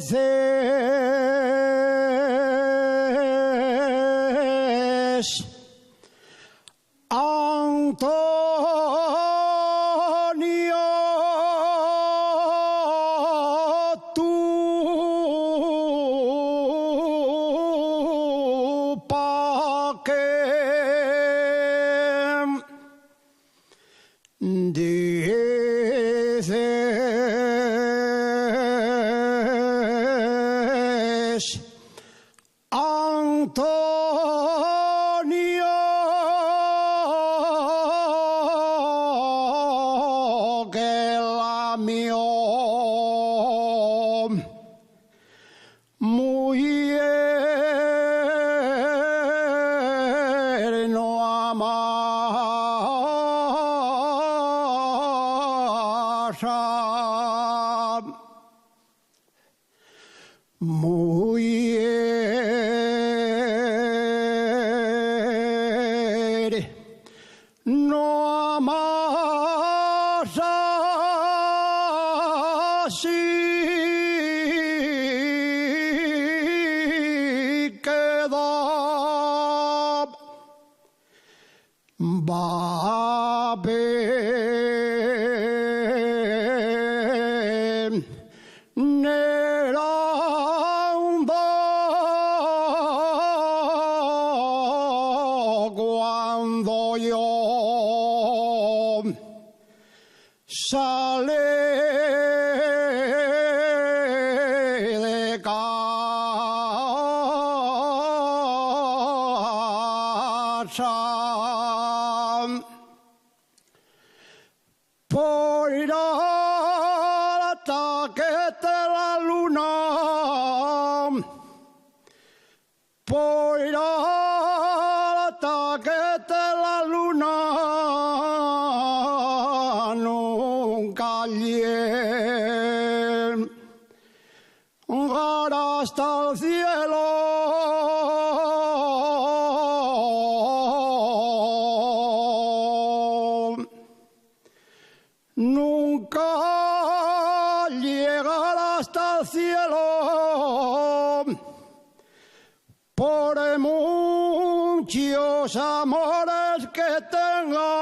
Dices, Antonio, tú pa' qué dices, Antonio, que la mío Muyer no Amasa. Muyer no Amasa, sí queda va a ver cuando yo sale de casa por ir al ataque de la luna, por ir al ataque de la luna, nunca llegar hasta el cielo. Nunca llegar hasta el cielo, por muchos amores que tenga.